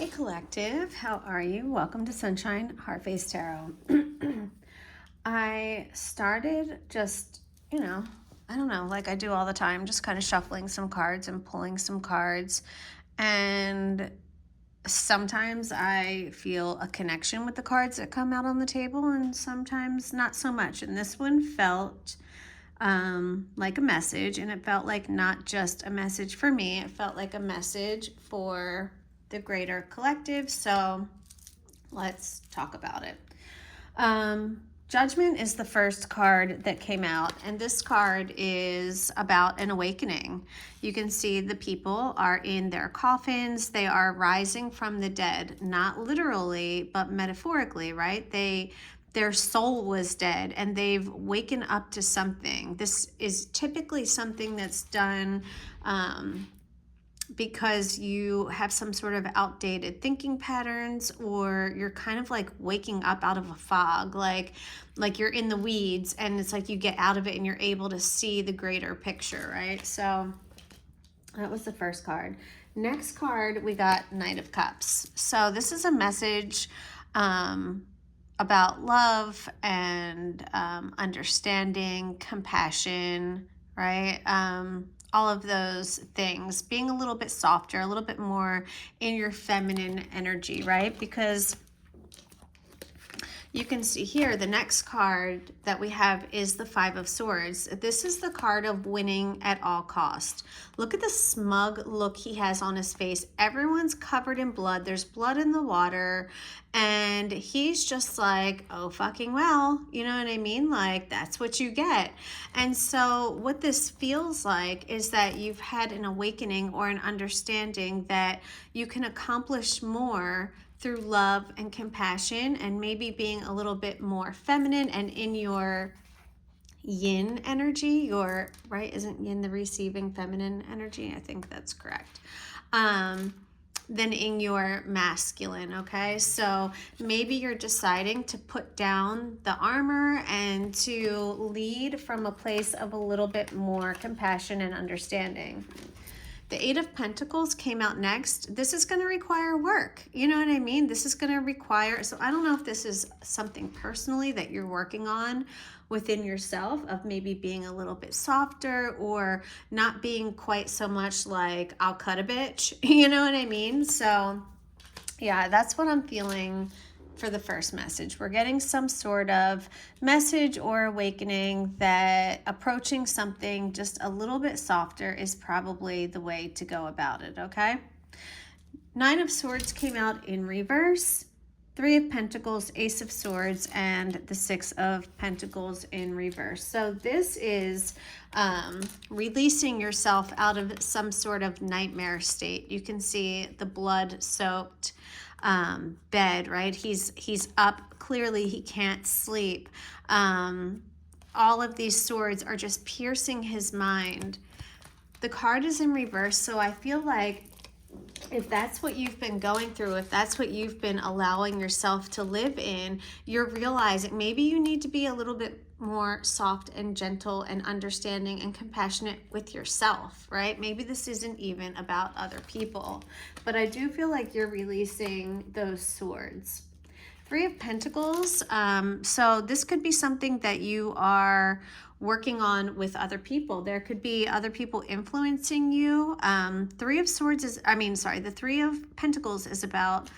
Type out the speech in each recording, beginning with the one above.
Hey collective, how are you? Welcome to Sunshine Heart-Face Tarot. I started just, I don't know, like I do all the time, just kind of shuffling some cards and pulling some cards. And sometimes I feel a connection with the cards that come out on the table, and sometimes not so much. And this one felt like a message, and it felt like not just a message for me, it felt like a message for the greater collective. So let's talk about it. Judgment is the first card that came out, and this card is about an awakening. You can see the people are in their coffins. They are rising from the dead, not literally, but metaphorically, right? Their soul was dead and they've waken up to something. This is typically something that's done because you have some sort of outdated thinking patterns, or you're kind of like waking up out of a fog, like you're in the weeds and it's like you get out of it and you're able to see the greater picture, right? So that was the first card. Next card, we got Knight of Cups. So this is a message about love and understanding, compassion, right? All of those things, being a little bit softer, a little bit more in your feminine energy, right? Because you can see here, the next card that we have is the Five of Swords. This is the card of winning at all cost. Look at the smug look he has on his face. Everyone's covered in blood. There's blood in the water. And he's just like, oh, fucking well. You know what I mean? Like, that's what you get. And so what this feels like is that you've had an awakening or an understanding that you can accomplish more through love and compassion, and maybe being a little bit more feminine and in your yin energy. Your, right, isn't yin the receiving feminine energy? I think that's correct. Than in your masculine, okay? So maybe you're deciding to put down the armor and to lead from a place of a little bit more compassion and understanding. The Eight of Pentacles came out next. This is going to require work. You know what I mean? This is going to require, so I don't know if this is something personally that you're working on within yourself, of maybe being a little bit softer or not being quite so much like, I'll cut a bitch. You know what I mean? So yeah, that's what I'm feeling for the first message. We're getting some sort of message or awakening that approaching something just a little bit softer is probably the way to go about it, okay? Nine of Swords came out in reverse. Three of Pentacles, Ace of Swords, and the Six of Pentacles in reverse. So this is releasing yourself out of some sort of nightmare state. You can see the blood-soaked bed, right? He's up. Clearly, he can't sleep. All of these swords are just piercing his mind. The card is in reverse, so I feel like if that's what you've been going through, if that's what you've been allowing yourself to live in, you're realizing maybe you need to be a little bit more soft and gentle and understanding and compassionate with yourself, right? Maybe this isn't even about other people, but I do feel like you're releasing those swords. Three of Pentacles. So this could be something that you are working on with other people. There could be other people influencing you. Three of Swords is, the Three of Pentacles is about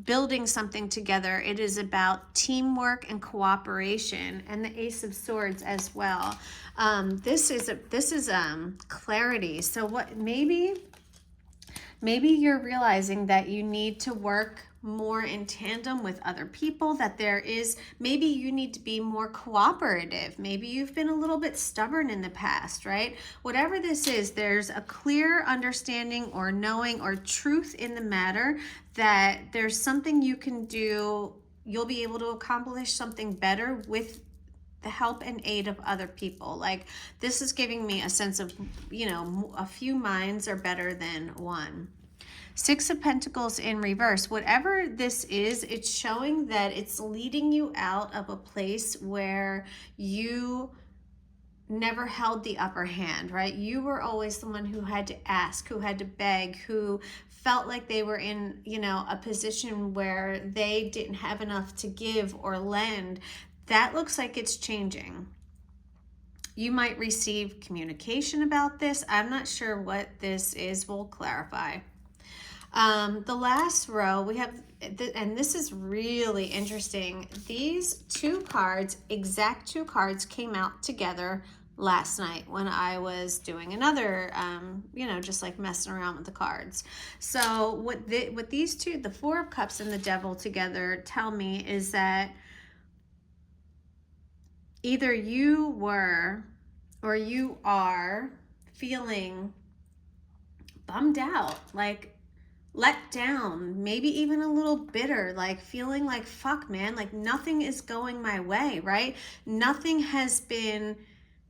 building something together. It is about teamwork and cooperation, and the Ace of Swords as well. This is clarity. So what, maybe you're realizing that you need to work more in tandem with other people, that maybe you need to be more cooperative. Maybe you've been a little bit stubborn in the past, right? Whatever this is, there's a clear understanding or knowing or truth in the matter that there's something you can do. You'll be able to accomplish something better with the help and aid of other people. Like, this is giving me a sense of, a few minds are better than one. Six of Pentacles in reverse. Whatever this is, it's showing that it's leading you out of a place where you never held the upper hand, right? You were always the one who had to ask, who had to beg, who felt like they were in, you know, a position where they didn't have enough to give or lend. That looks like it's changing. You might receive communication about this. I'm not sure what this is. We'll clarify. The last row we have, and this is really interesting. These two cards, exact two cards, came out together last night when I was doing another, you know, just like messing around with the cards. So what these two, the Four of Cups and the Devil together, tell me is that either you were or you are feeling bummed out, like let down, maybe even a little bitter, like feeling like, fuck, man, like nothing is going my way, right? Nothing has been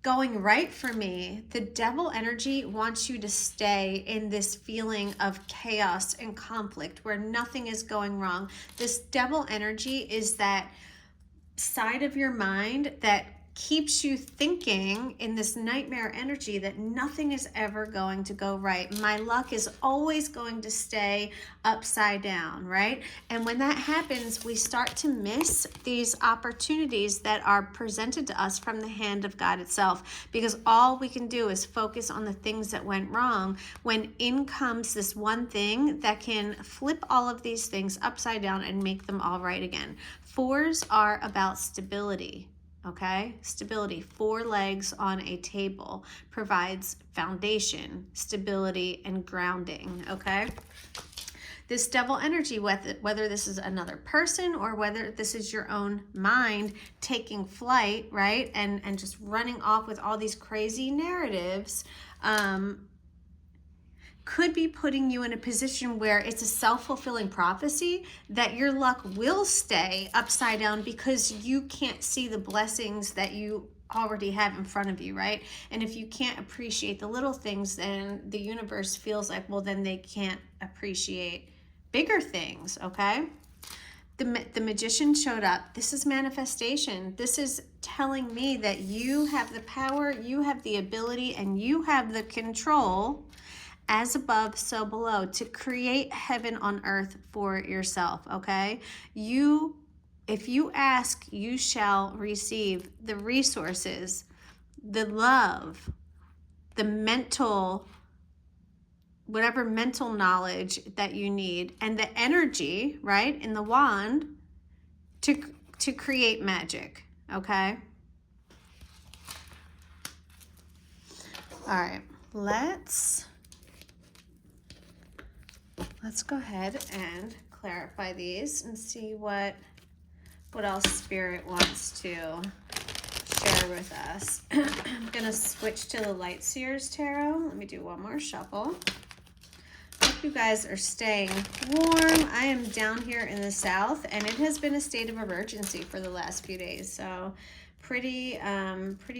going right for me. The Devil energy wants you to stay in this feeling of chaos and conflict where nothing is going wrong. This Devil energy is that side of your mind that keeps you thinking in this nightmare energy that nothing is ever going to go right. My luck is always going to stay upside down, right? And when that happens, we start to miss these opportunities that are presented to us from the hand of God itself, because all we can do is focus on the things that went wrong when in comes this one thing that can flip all of these things upside down and make them all right again. Fours are about stability. Okay, stability. 4 legs on a table provides foundation, stability, and grounding. Okay, this Devil energy, whether this is another person or whether this is your own mind taking flight, right, and just running off with all these crazy narratives, could be putting you in a position where it's a self-fulfilling prophecy that your luck will stay upside down because you can't see the blessings that you already have in front of you, right? And if you can't appreciate the little things, then the universe feels like, well, then they can't appreciate bigger things, okay? The Magician showed up. This is manifestation. This is telling me that you have the power, you have the ability, and you have the control, as above, so below, to create heaven on earth for yourself, okay? If you ask, you shall receive the resources, the love, the mental, whatever mental knowledge that you need, and the energy, right, in the wand to create magic, okay? All right, let's go ahead and clarify these and see what else Spirit wants to share with us. I'm going to switch to the Light Seers Tarot. Let me do one more shuffle. Hope you guys are staying warm. I am down here in the south, and it has been a state of emergency for the last few days. So pretty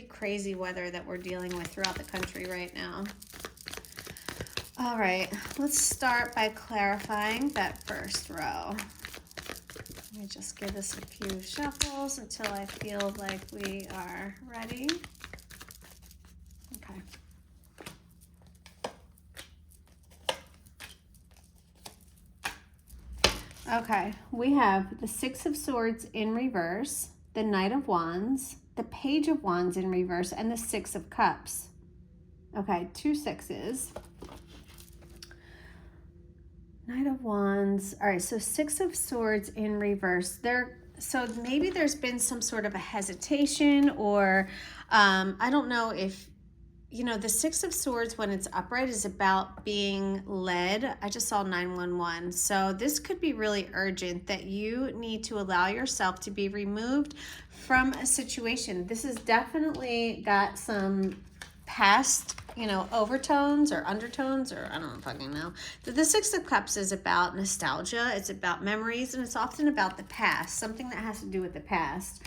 crazy weather that we're dealing with throughout the country right now. All right, let's start by clarifying that first row. Let me just give this a few shuffles until I feel like we are ready. Okay. Okay, we have the Six of Swords in reverse, the Knight of Wands, the Page of Wands in reverse, and the Six of Cups. Okay, 2 sixes. Knight of Wands. All right, so Six of Swords in reverse. So maybe there's been some sort of a hesitation, or I don't know if, you know, the Six of Swords when it's upright is about being led. I just saw 911. So this could be really urgent, that you need to allow yourself to be removed from a situation. This has definitely got some past, you know, overtones or undertones, or I don't fucking know. The Six of Cups is about nostalgia. It's about memories, and it's often about the past, something that has to do with the past.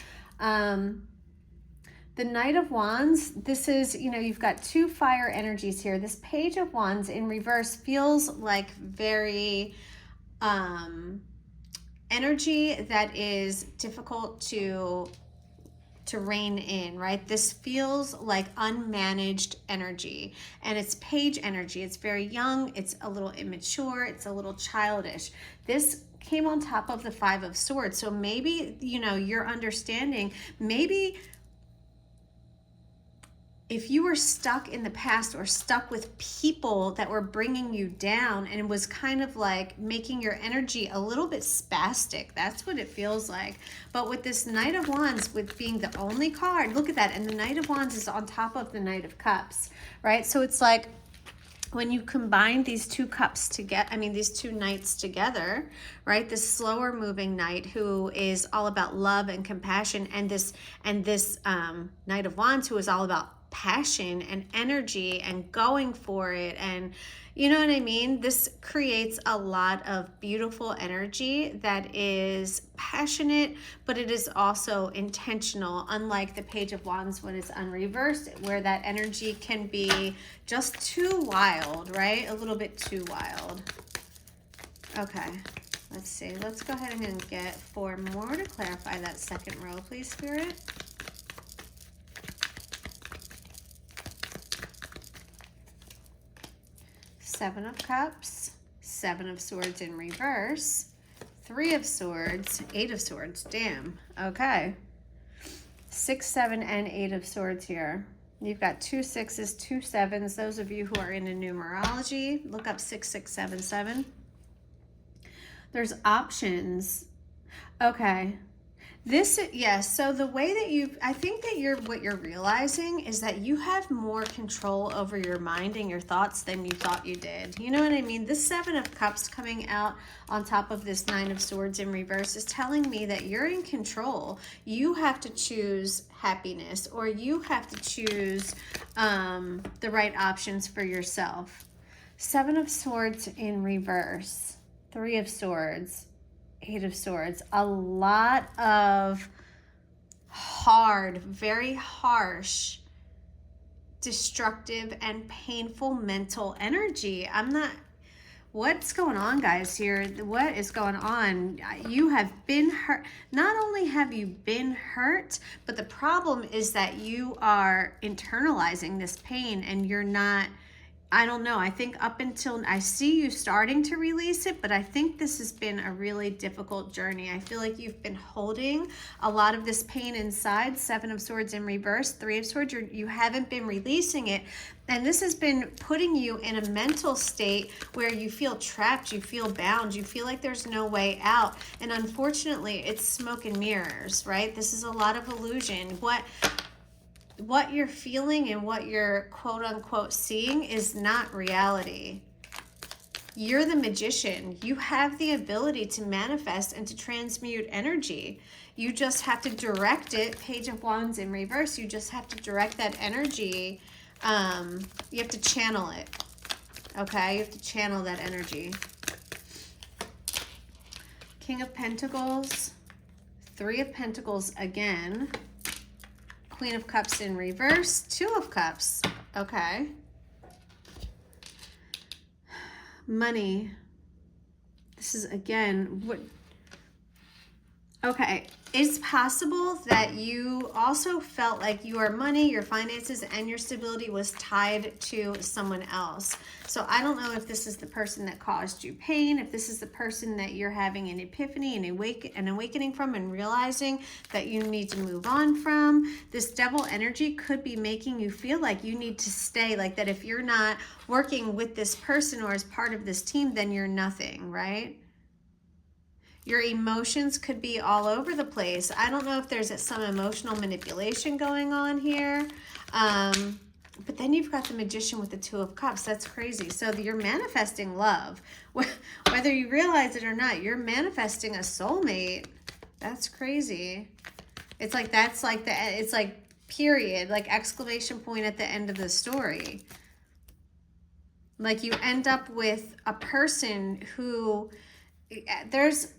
The Knight of Wands, this is, you know, you've got 2 fire energies here. This Page of Wands in reverse feels like very energy that is difficult to to rein in, right? This feels like unmanaged energy, and it's page energy. It's very young, it's a little immature, it's a little childish. This came on top of the Five of Swords. So maybe, you know, you're understanding, maybe if you were stuck in the past or stuck with people that were bringing you down and it was kind of like making your energy a little bit spastic, that's what it feels like. But with this Knight of Wands, with being the only card, look at that, and the Knight of Wands is on top of the Knight of Cups, right? So it's like when you combine these two cups together, I mean, these two knights together, right? This slower moving knight who is all about love and compassion, and this Knight of Wands who is all about passion and energy and going for it, and you know what I mean? This creates a lot of beautiful energy that is passionate, but it is also intentional, unlike the Page of Wands when it's unreversed, where that energy can be just too wild, right? A little bit too wild. Okay, let's see. Let's go ahead and get 4 more to clarify that second row, please, Spirit. Seven of Cups, Seven of Swords in reverse, 3 of Swords, 8 of Swords, damn, okay. 6, 7, and 8 of Swords here. You've got 2 6s, 2 7s. Those of you who are into numerology, look up 6 6 7 7. There's options. Okay. This, yes, so the way that I think that what you're realizing is that you have more control over your mind and your thoughts than you thought you did. You know what I mean? This 7 of Cups coming out on top of this 9 of Swords in reverse is telling me that you're in control. You have to choose happiness, or you have to choose the right options for yourself. 7 of Swords in reverse, 3 of Swords, 8 of Swords, a lot of hard, very harsh, destructive, and painful mental energy. What's going on, guys, here? What is going on? You have been hurt. Not only have you been hurt, but the problem is that you are internalizing this pain, and you're not, I don't know. I think up until I see you starting to release it, but I think this has been a really difficult journey. I feel like you've been holding a lot of this pain inside. 7 of Swords in reverse, 3 of Swords, you haven't been releasing it. And this has been putting you in a mental state where you feel trapped, you feel bound, you feel like there's no way out. And unfortunately, it's smoke and mirrors, right? This is a lot of illusion. What you're feeling and what you're quote unquote seeing is not reality. You're the magician. You have the ability to manifest and to transmute energy. You just have to direct it. Page of Wands in reverse. You just have to direct that energy. You have to channel it. Okay? You have to channel that energy. King of Pentacles. 3 of Pentacles again. Queen of Cups in reverse, 2 of Cups. Okay. Money. This is again what. Okay. It's possible that you also felt like your money, your finances, and your stability was tied to someone else. So I don't know if this is the person that caused you pain, if this is the person that you're having an epiphany, an awakening from, and realizing that you need to move on from. This Devil energy could be making you feel like you need to stay, like that if you're not working with this person or as part of this team, then you're nothing, right? Your emotions could be all over the place. I don't know if there's some emotional manipulation going on here. But then you've got the Magician with the 2 of Cups. That's crazy. So you're manifesting love. Whether you realize it or not, you're manifesting a soulmate. That's crazy. It's like, it's like period, like exclamation point at the end of the story. Like you end up with a person who, there's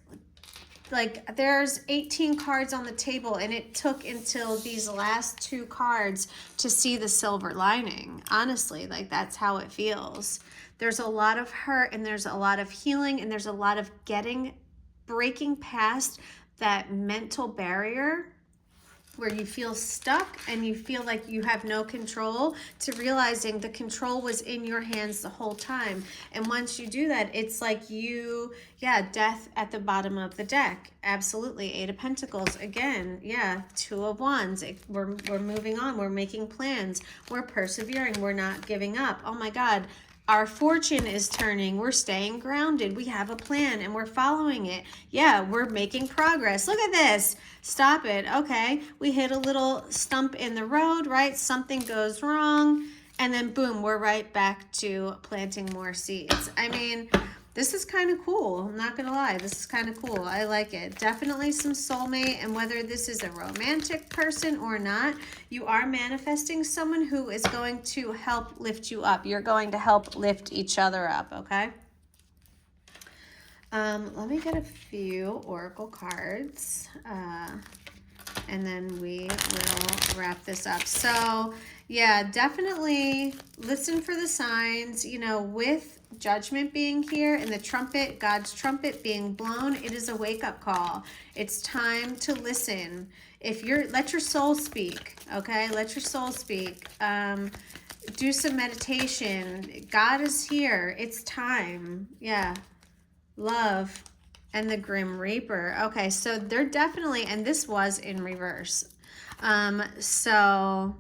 18 cards on the table, and it took until these last 2 cards to see the silver lining. Honestly, like that's how it feels. There's a lot of hurt, and there's a lot of healing, and there's a lot of breaking past that mental barrier where you feel stuck and you feel like you have no control, to realizing the control was in your hands the whole time. And once you do that, it's like you, yeah, death at the bottom of the deck. Absolutely. 8 of Pentacles again. Yeah, 2 of Wands. We're moving on. We're making plans. We're persevering. We're not giving up. Oh my God. Our fortune is turning. We're staying grounded. We have a plan and we're following it. Yeah, we're making progress. Look at this. Stop it. Okay, we hit a little stump in the road, right? Something goes wrong. And then boom, we're right back to planting more seeds. I mean, this is kind of cool. I'm not going to lie. This is kind of cool. I like it. Definitely some soulmate. And whether this is a romantic person or not, you are manifesting someone who is going to help lift you up. You're going to help lift each other up, okay? Let me get a few oracle cards. And then we will wrap this up. So, yeah, definitely listen for the signs, you know, with judgment being here and the trumpet, God's trumpet being blown, it is a wake-up call. It's time to listen. Let your soul speak, okay? Let your soul speak. Do some meditation. God is here. It's time. Yeah. Love and the Grim Reaper. Okay, so they're definitely, and this was in reverse. So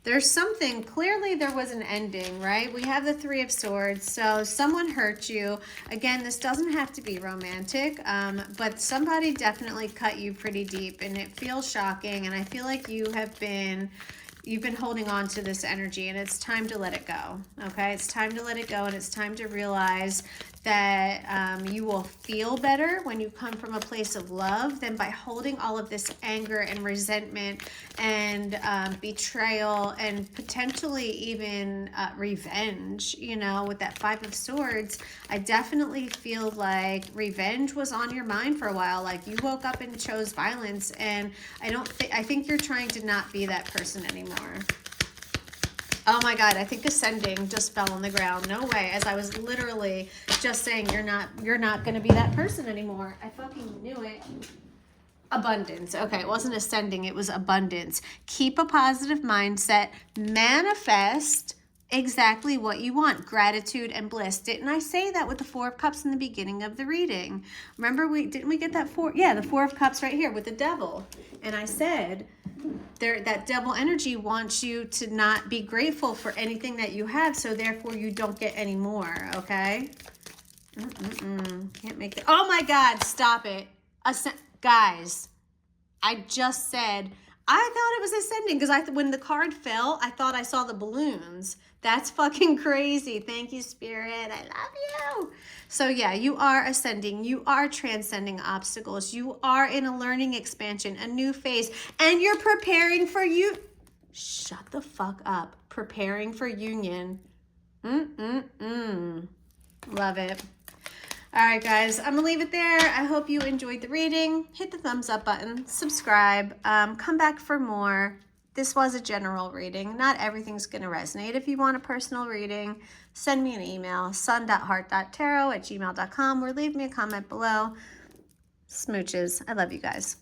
there's something, clearly there was an ending, right? We have the 3 of Swords, so someone hurt you. Again, this doesn't have to be romantic, but somebody definitely cut you pretty deep, and it feels shocking, and I feel like you've been holding on to this energy, and it's time to let it go, okay? It's time to let it go, and it's time to realize that you will feel better when you come from a place of love than by holding all of this anger and resentment and betrayal and potentially even revenge, you know, with that 5 of Swords. I definitely feel like revenge was on your mind for a while. Like you woke up and chose violence, and I think you're trying to not be that person anymore. Oh my God, I think ascending just fell on the ground. No way. As I was literally just saying, you're not going to be that person anymore. I fucking knew it. Abundance. Okay, it wasn't ascending, it was abundance. Keep a positive mindset. Manifest exactly what you want. Gratitude and bliss. Didn't I say that with the 4 of Cups in the beginning of the reading? Remember, didn't we get that 4? Yeah, the 4 of Cups right here with the devil. And I said, that devil energy wants you to not be grateful for anything that you have, so therefore you don't get any more, okay? Can't make that. Oh my God, stop it. Guys, I just said, I thought it was ascending because when the card fell, I thought I saw the balloons. That's fucking crazy. Thank you, Spirit. I love you. So yeah, you are ascending. You are transcending obstacles. You are in a learning expansion, a new phase, and you're preparing for you. Shut the fuck up. Preparing for union. Love it. All right, guys, I'm going to leave it there. I hope you enjoyed the reading. Hit the thumbs up button, subscribe, come back for more. This was a general reading. Not everything's going to resonate. If you want a personal reading, send me an email, sun.heart.tarot@gmail.com, or leave me a comment below. Smooches. I love you guys.